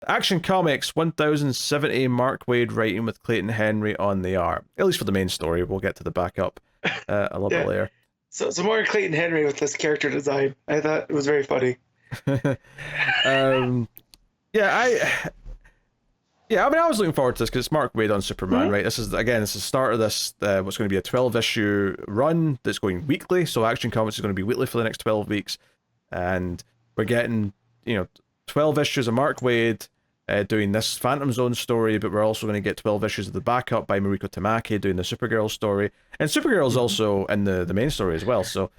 Action Comics 1070, Mark Waid writing with Clayton Henry on the art. At least for the main story. We'll get to the backup a little bit later. So more Clayton Henry with this character design. I thought it was very funny. Yeah, I mean, I was looking forward to this because it's Mark Waid on Superman, right? This is the start of this, what's going to be a 12-issue run that's going weekly. So Action Comics is going to be weekly for the next 12 weeks. And we're getting, 12 issues of Mark Waid doing this Phantom Zone story, but we're also going to get 12 issues of the backup by MARIKO TAMAKI doing the Supergirl story. And Supergirl's also in the main story as well. So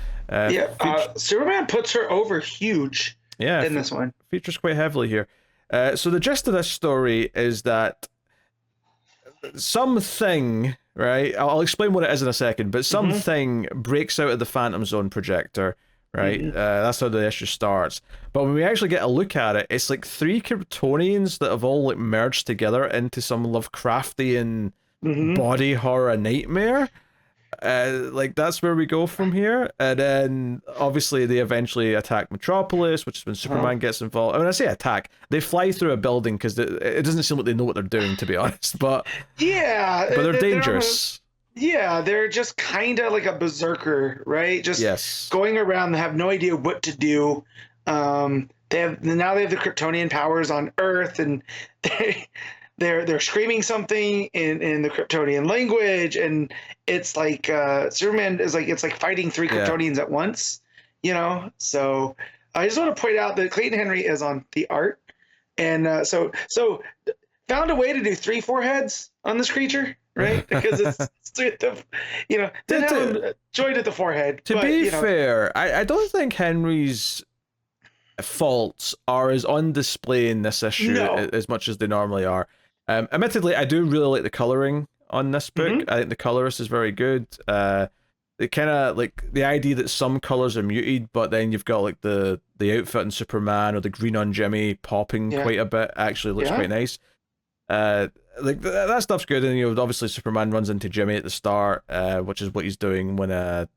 Superman puts her over huge in this one. Features quite heavily here. So the gist of this story is that something, right? I'll explain what it is in a second, but something breaks out of the Phantom Zone projector, right? That's how the issue starts. But when we actually get a look at it, it's like 3 Kryptonians that have all like merged together into some Lovecraftian body horror nightmare. Like that's where we go from here, and then obviously they eventually attack Metropolis, which is when Superman gets involved. I mean, I say attack; they fly through a building because it doesn't seem like they know what they're doing, to be honest. But they're dangerous. They're just kind of like a berserker, right? Just going around, they have no idea what to do. They have the Kryptonian powers on Earth, and they're screaming something in the Kryptonian language, and it's like Superman is like it's like fighting 3 Kryptonians at once, So I just want to point out that Clayton Henry is on the art, and so found a way to do 3 foreheads on this creature, right? Because it's didn't have him joined at the forehead. To be fair, I don't think Henry's faults are as on display in this issue as much as they normally are. Admittedly, I do really like the coloring on this book. I think the colorist is very good. It kind of like the idea that some colors are muted, but then you've got like the outfit on Superman or the green on Jimmy popping quite a bit. Actually, looks quite nice. Like that stuff's good, and obviously Superman runs into Jimmy at the start, which is what he's doing when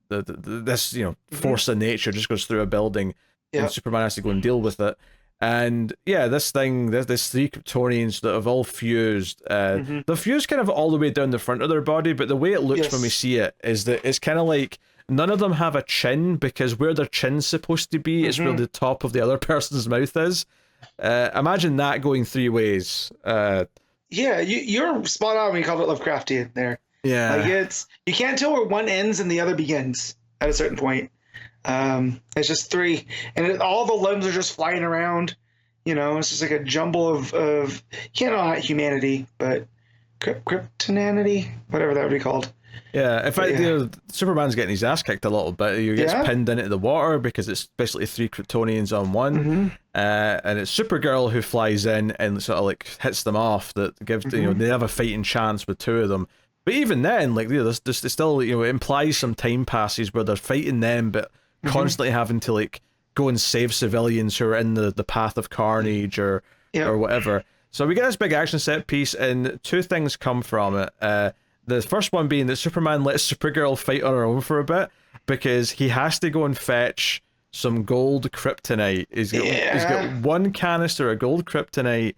this force of nature just goes through a building, and Superman has to go and deal with it. And this 3 Kryptonians that have all fused. They're fused kind of all the way down the front of their body, but the way it looks when we see it is that it's kind of like none of them have a chin, because where their chin's supposed to be is where the top of the other person's mouth is. Imagine that going 3 ways. You're spot on when you called it Lovecraftian there. Yeah. Like you can't tell where one ends and the other begins at a certain point. It's just 3, and all the limbs are just flying around. It's just like a jumble of not humanity, but kryptonanity, whatever that would be called. Yeah, in fact, Superman's getting his ass kicked a little bit. He gets pinned into the water because it's basically 3 Kryptonians on one, and it's Supergirl who flies in and sort of like hits them off. That gives they have a fighting chance with 2 of them. But even then, like there's still it implies some time passes where they're fighting them, but constantly having to like go and save civilians who are in the path of carnage or whatever. So we get this big action set piece, and 2 things come from it. The first one being that Superman lets Supergirl fight on her own for a bit because he has to go and fetch some gold kryptonite. He's got 1 canister of gold kryptonite,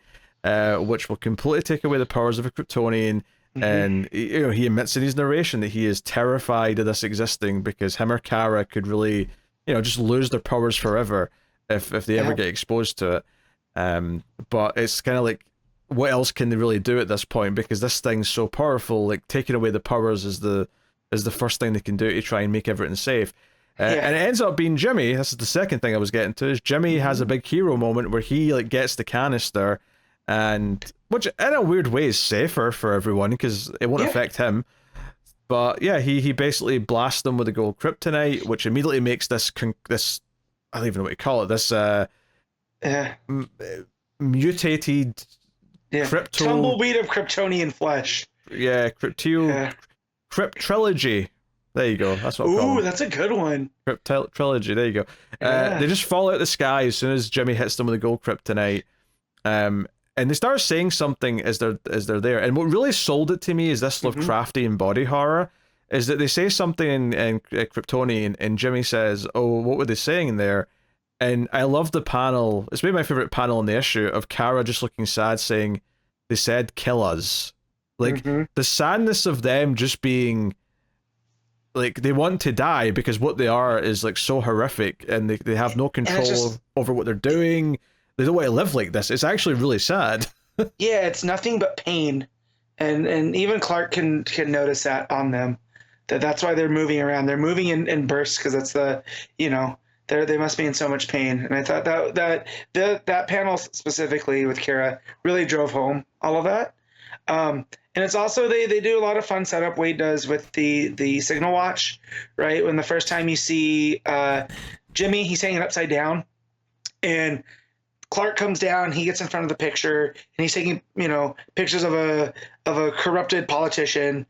which will completely take away the powers of a Kryptonian. And he admits in his narration that he is terrified of this existing because him or Kara could really, just lose their powers forever if they ever get exposed to it. But it's kind of like, what else can they really do at this point? Because this thing's so powerful. Like taking away the powers is the first thing they can do to try and make everything safe. And it ends up being Jimmy. This is the second thing I was getting to. Is Jimmy has a big hero moment where he like gets the canister. And which in a weird way is safer for everyone because it won't affect him. But he basically blasts them with the gold kryptonite, which immediately makes this I don't even know what you call it, this mutated tumbleweed of Kryptonian flesh. Cryptrilogy. There you go. That's what I'm calling it. That's a good one. Cryptrilogy. There you go. They just fall out of the sky as soon as Jimmy hits them with the gold kryptonite. And they start saying something as they're there. And what really sold it to me is this Lovecraftian body horror, is that they say something in Kryptonian, and Jimmy says, "Oh, what were they saying in there?" And I love the panel. It's maybe my favorite panel in the issue of Kara just looking sad, saying, "They said kill us." Like the sadness of them just being like they want to die because what they are is like so horrific, and they have no control over what they're doing. They don't want to live like this. It's actually really sad. Yeah, it's nothing but pain, and even Clark can notice that on them. That's why they're moving around. They're moving in bursts because that's the they must be in so much pain. And I thought that panel specifically with Kara really drove home all of that. And it's also they do a lot of fun setup WAID does with the signal watch, right? When the first time you see Jimmy, he's hanging upside down, and Clark comes down, he gets in front of the picture, and he's taking pictures of a corrupted politician.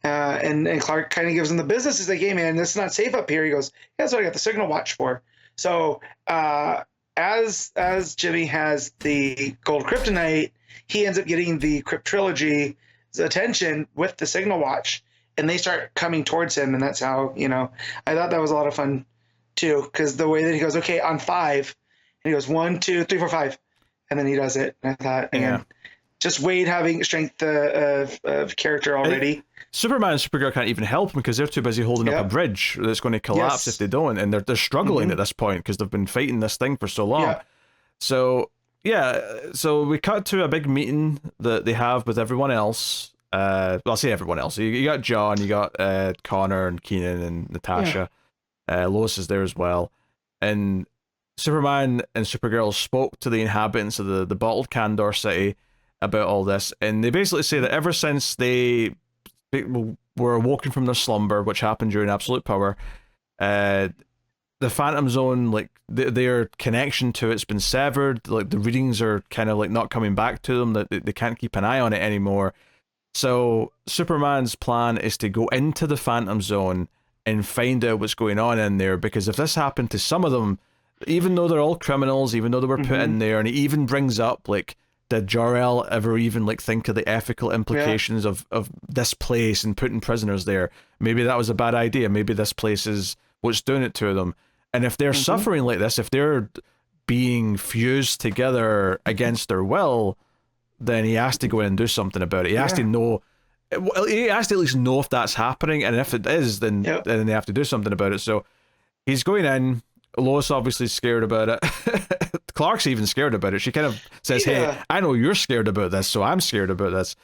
And Clark kind of gives him the business. He's like, "Hey man, this is not safe up here." He goes, "Yeah, that's what I got the signal watch for." So as Jimmy has the gold kryptonite, he ends up getting the Crypt Trilogy's attention with the signal watch, and they start coming towards him, and that's how I thought that was a lot of fun too, because the way that he goes, "Okay, on 5," and he goes 1, 2, 3, 4, 5, and then he does it. And I thought, man, just WAID having strength of character already. Superman and Supergirl can't even help them because they're too busy holding up a bridge that's going to collapse if they don't, and they're struggling at this point because they've been fighting this thing for so long. So we cut to a big meeting that they have with everyone else. Well, I'll say everyone else. You got John, you got Connor and Keenan and Natasha. Lois is there as well, and Superman and Supergirl spoke to the inhabitants of the bottled Kandor city about all this, and they basically say that ever since they were awoken from their slumber, which happened during Absolute Power, the Phantom Zone, like their connection to it's been severed. Like the readings are kind of like not coming back to them. That they can't keep an eye on it anymore. So Superman's plan is to go into the Phantom Zone and find out what's going on in there, because if this happened to some of them, even though they're all criminals, even though they were put in there, and he even brings up like, did Jor-El ever even like think of the ethical implications of this place and putting prisoners there? Maybe that was a bad idea. Maybe this place is what's doing it to them. And if they're suffering like this, if they're being fused together against their will, then he has to go in and do something about it. He has to know. He has to at least know if that's happening, and if it is, then they have to do something about it. So he's going in. Lois obviously scared about it. Clark's even scared about it. She kind of says, "Hey, I know you're scared about this, so I'm scared about this."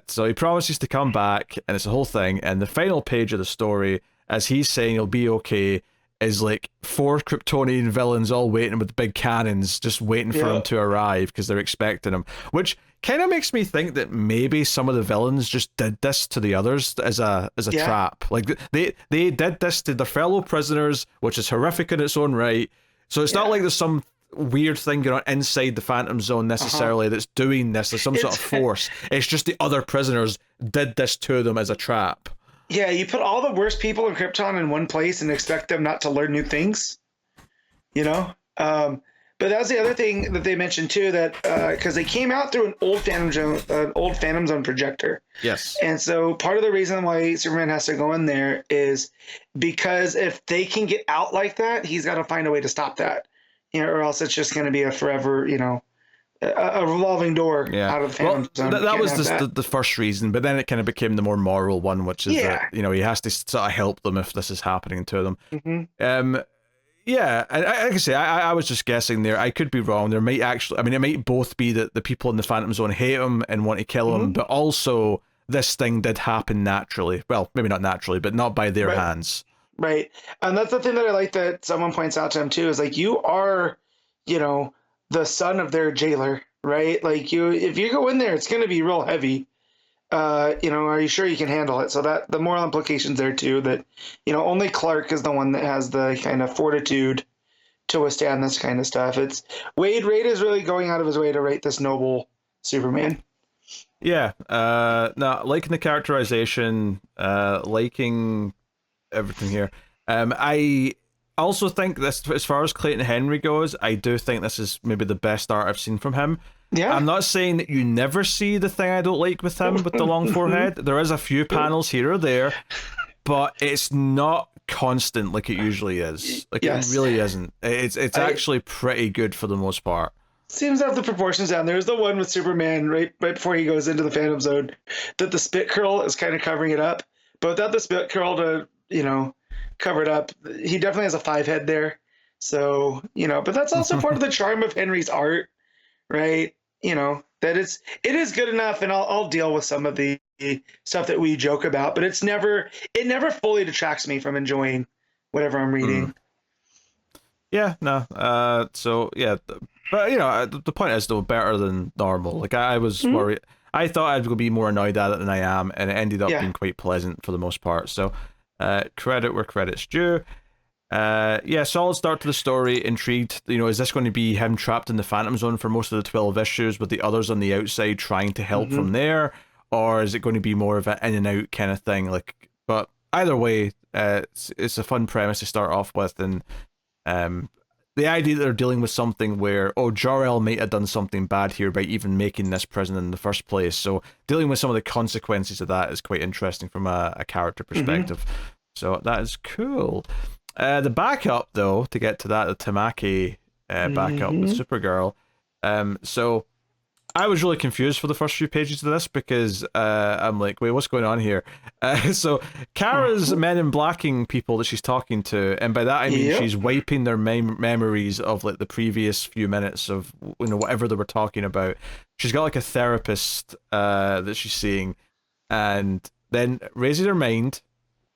So he promises to come back, and it's a whole thing. And the final page of the story, as he's saying he'll be okay, is like 4 Kryptonian villains all waiting with big cannons, just waiting for him to arrive because they're expecting him. Which kind of makes me think that maybe some of the villains just did this to the others as a trap. Like they did this to their fellow prisoners, which is horrific in its own right. So it's not like there's some weird thing going on inside the Phantom Zone necessarily that's doing this. There's some sort of force. It's just the other prisoners did this to them as a trap. Yeah, you put all the worst people in Krypton in one place and expect them not to learn new things, But that's the other thing that they mentioned too, that because they came out through an old Phantom Zone projector. Yes. And so part of the reason why Superman has to go in there is because if they can get out like that, he's got to find a way to stop that, or else it's just going to be a forever, a revolving door out of the Phantom Zone. That was the first reason, but then it kind of became the more moral one, which is that he has to sort of help them if this is happening to them. Yeah, and like I say, I was just guessing there. I could be wrong. There might actually, it might both be that the people in the Phantom Zone hate him and want to kill him, but also this thing did happen naturally. Well, maybe not naturally, but not by their hands. Right, and that's the thing that I like that someone points out to him too, is like, you are, the son of their jailer, right? Like if you go in there, it's going to be real heavy. Are you sure you can handle it? So that the moral implications there too, that, only Clark is the one that has the kind of fortitude to withstand this kind of stuff. It's Wade is really going out of his way to write this noble Superman. Yeah. No, liking the characterization, liking everything here. I also think this, as far as Clayton Henry goes, I do think this is maybe the best art I've seen from him. Yeah. I'm not saying that you never see the thing I don't like with him with the long forehead. There is a few panels here or there, but it's not constant like it usually is. Like, it really isn't. It's actually pretty good for the most part. Seems to have the proportions down. There's the one with Superman right before he goes into the Phantom Zone that the spit curl is kind of covering it up. But without the spit curl to, cover it up, he definitely has a 5 head there. So, but that's also part of the charm of Henry's art, right? That it is good enough, and I'll deal with some of the stuff that we joke about, but it never fully detracts me from enjoying whatever I'm reading. Yeah, no. So yeah, but the point is though, better than normal. Like I was worried. I thought I would be more annoyed at it than I am, and it ended up being quite pleasant for the most part. So, credit where credit's due. Solid start to the story. Intrigued. Is this going to be him trapped in the Phantom Zone for most of the 12 issues, with the others on the outside trying to help from there, or is it going to be more of an in and out kind of thing? But either way, it's a fun premise to start off with, and the idea that they're dealing with something where, Jor-El might have done something bad here by even making this prison in the first place. So dealing with some of the consequences of that is quite interesting from a character perspective. So that is cool. The backup, though, to get to that, the Tamaki backup with Supergirl. So I was really confused for the first few pages of this because I'm like, wait, what's going on here? So Kara's men in blacking people that she's talking to, and by that I mean she's wiping their memories of like the previous few minutes of whatever they were talking about. She's got like a therapist that she's seeing, and then raises her mind,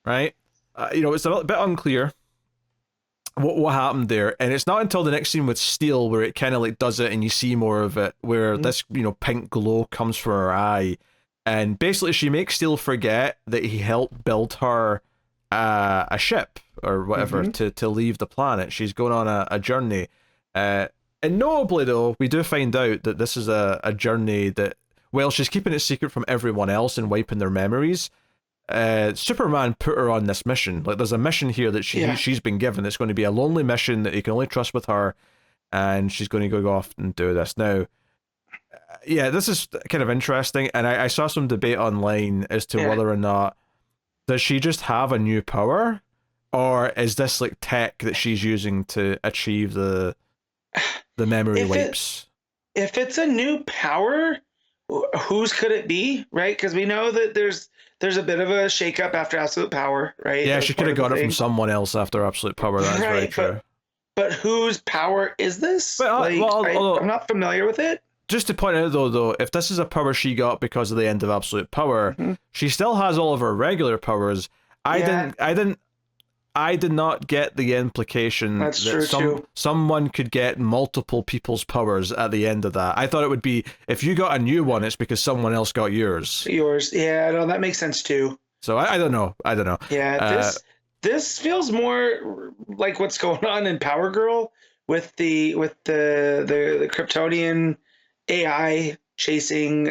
right? It's a bit unclear what happened there, and it's not until the next scene with Steel where it kind of like does it and you see more of it, where this pink glow comes from her eye, and basically she makes Steel forget that he helped build her a ship or whatever to leave the planet. She's going on a journey, and notably though, we do find out that this is a journey that, well, she's keeping it secret from everyone else and wiping their memories. Superman put her on this mission. Like, there's a mission here that she's been given. It's going to be a lonely mission that you can only trust with her, and she's going to go off and do this. Now, this is kind of interesting, and I saw some debate online as to whether or not does she just have a new power, or is this like tech that she's using to achieve the memory wipes? If it's a new power, whose could it be, right? Because we know that there's a bit of a shakeup after Absolute Power, right? Yeah, she could have got it from someone else after Absolute Power. That's very true. But whose power is this? I'm not familiar with it. Just to point out, though, if this is a power she got because of the end of Absolute Power, she still has all of her regular powers. I did not get the implication that someone could get multiple people's powers at the end of that. I thought it would be, if you got a new one, it's because someone else got yours. Yeah, no, that makes sense too. So I don't know. Yeah, this feels more like what's going on in Power Girl with the Kryptonian AI chasing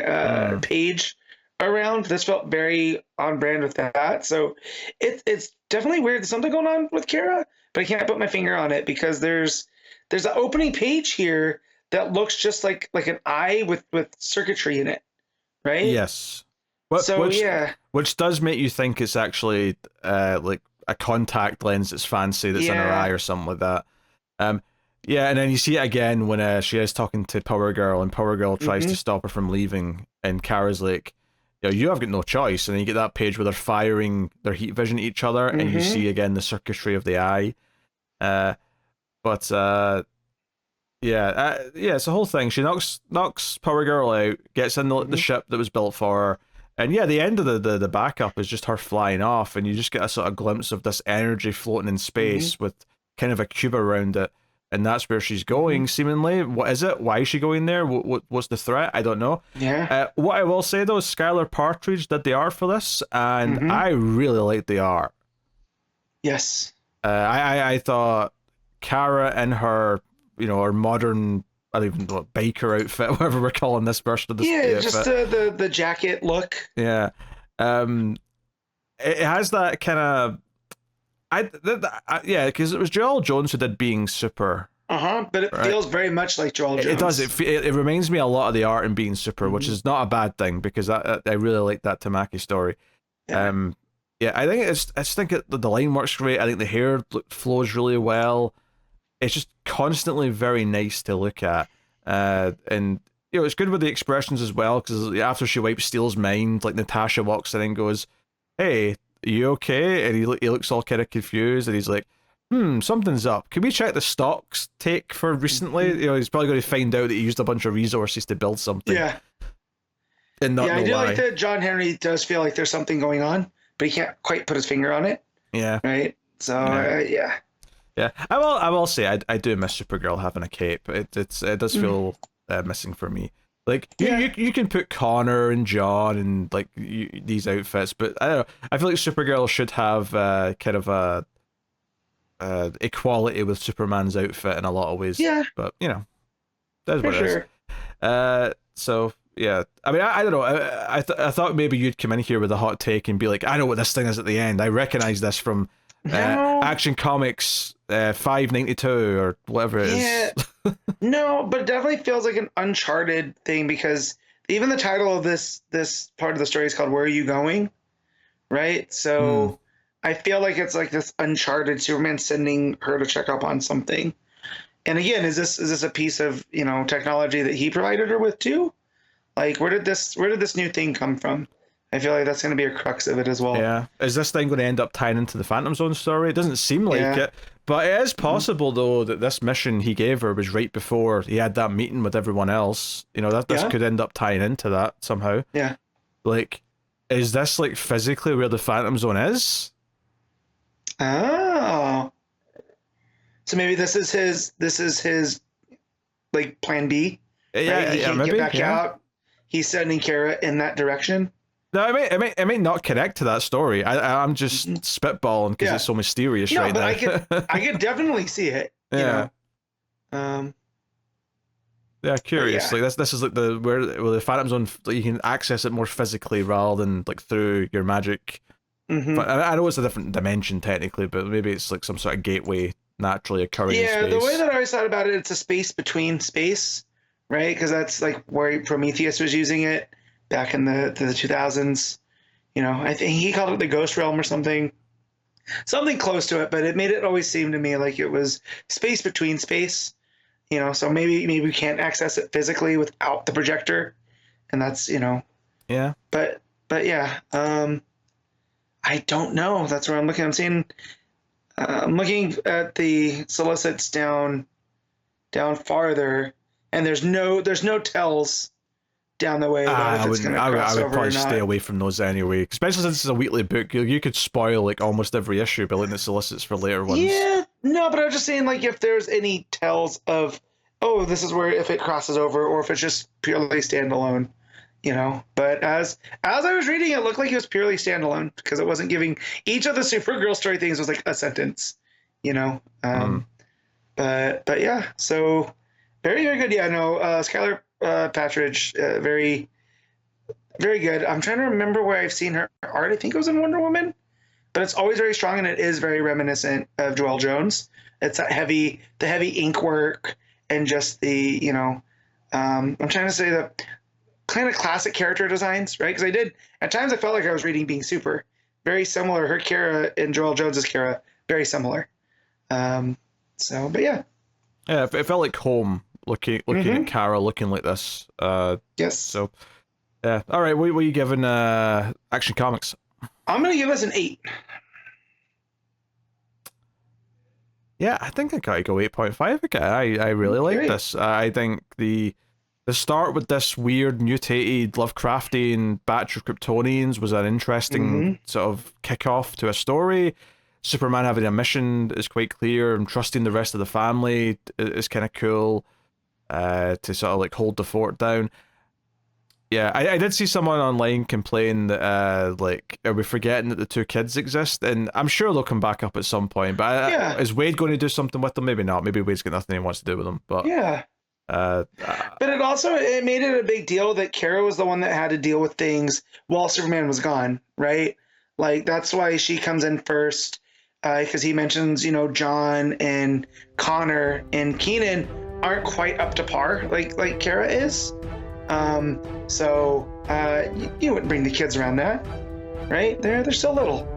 Paige around. This felt very on brand with that. So it's definitely weird. There's something going on with Kara, but I can't put my finger on it because there's an opening page here that looks just like an eye with circuitry in it, right? Yes. Which does make you think it's actually like a contact lens that's fancy that's in her eye or something like that. And then you see it again when she is talking to Power Girl, and Power Girl tries to stop her from leaving, and Kara's like, you have got no choice. And then you get that page where they're firing their heat vision at each other, and you see again the circuitry of the eye. It's a whole thing. She knocks Power Girl out, gets in the ship that was built for her, and the end of the backup is just her flying off, and you just get a sort of glimpse of this energy floating in space with kind of a cube around it. And that's where she's going, seemingly. What is it? Why is she going there? What's the threat? I don't know. Yeah. What I will say, though, is SKYLAR Partridge did the art for this, and I really like the art. Yes. I thought Kara in her, her modern, I don't even know what, biker outfit, whatever we're calling this version of this. Yeah, just the jacket look. Yeah. It has that kind of... because it was Joel Jones who did Being Super. But it feels very much like Joel Jones. It does. It reminds me a lot of the art in Being Super, which is not a bad thing because I really like that Tamaki story. Yeah. Yeah, I just think the line works great. I think the hair flows really well. It's just constantly very nice to look at, and it's good with the expressions as well. Because after she wipes Steele's mind, like Natasha walks in and goes, "Hey, are you okay?" And he looks all kind of confused, and he's like, something's up. Can we check the stocks take for recently? He's probably going to find out that he used a bunch of resources to build something. Yeah. And not know I do why. like that John Henry does feel like there's something going on, but he can't quite put his finger on it. Yeah. Right. So yeah. Yeah, I will say I do miss Supergirl having a cape. It does feel missing for me. Like you can put Connor and John and like these outfits, but I don't know. I feel like Supergirl should have kind of a equality with Superman's outfit in a lot of ways. Yeah, but that's what it is. So yeah, I mean I don't know. I thought maybe you'd come in here with a hot take and be like, I know what this thing is at the end. I recognize this from Action Comics 592 or whatever it is. Yeah. No, but it definitely feels like an Uncharted thing, because even the title of this part of the story is called "Where Are You Going?" Right? So I feel like it's like this Uncharted Superman sending her to check up on something. And again, is this a piece of technology that he provided her with too? Like, where did this new thing come from? I feel like that's going to be a crux of it as well. Yeah. Is this thing going to end up tying into the Phantom Zone story? It doesn't seem like it. But it is possible, though, that this mission he gave her was right before he had that meeting with everyone else. This could end up tying into that somehow. Yeah. Like, is this, like, physically where the Phantom Zone is? Oh. So maybe this is his like, plan B? Yeah, right? He can't get back out. He's sending Kara in that direction. No, it may not connect to that story. I'm just spitballing because it's so mysterious right now. I could definitely see it. Yeah. Yeah, curious. Yeah. Like this is like where the Phantom Zone, like, you can access it more physically rather than like through your magic. But I know it's a different dimension technically, but maybe it's like some sort of gateway naturally occurring in space. Yeah, the way that I always thought about it, it's a space between space, right? Because that's like where Prometheus was using it back in the 2000s. I think he called it the Ghost Realm or something close to it, but it made it always seem to me like it was space between space. So maybe we can't access it physically without the projector, and that's Yeah. But yeah, I don't know. That's where I'm looking. I'm looking at the solicits down farther, and there's no tells down the way about if it's going to cross over or not. I would probably stay away from those anyway, especially since it's a weekly book. You could spoil like almost every issue by looking at solicits for later ones. Yeah, no, but I was just saying, like, if there's any tells of, oh, this is where if it crosses over, or if it's just purely standalone, But as I was reading, it looked like it was purely standalone, because it wasn't giving each of the Supergirl story things was like a sentence, But yeah, so very, very good. Yeah, no, SKYLAR Patridge, very, very good. I'm trying to remember where I've seen her art. I think it was in Wonder Woman, but it's always very strong, and it is very reminiscent of Joelle Jones. It's that the heavy ink work, and just the I'm trying to say the kind of classic character designs, right? Because at times I felt like I was reading Being Super, very similar. Her Kara and Joelle Jones's Kara, very similar. But yeah. Yeah, it felt like home. Looking at Kara looking like this. Yes. So, yeah. All right. What are you giving Action Comics? I'm gonna give us an 8. Yeah, I think I gotta go 8.5 again. I really like this. I think the start with this weird mutated Lovecraftian batch of Kryptonians was an interesting sort of kickoff to a story. Superman having a mission is quite clear, and trusting the rest of the family is kind of cool. To sort of like hold the fort down. Yeah, I did see someone online complain that like, are we forgetting that the 2 kids exist? And I'm sure they'll come back up at some point. But is Wade going to do something with them? Maybe not. Maybe Wade's got nothing he wants to do with them. But yeah. But it made it a big deal that Kara was the one that had to deal with things while Superman was gone, right? Like, that's why she comes in first, because he mentions John and Connor and Keenan aren't quite up to par like Kara is. So you wouldn't bring the kids around that, right? They're still little.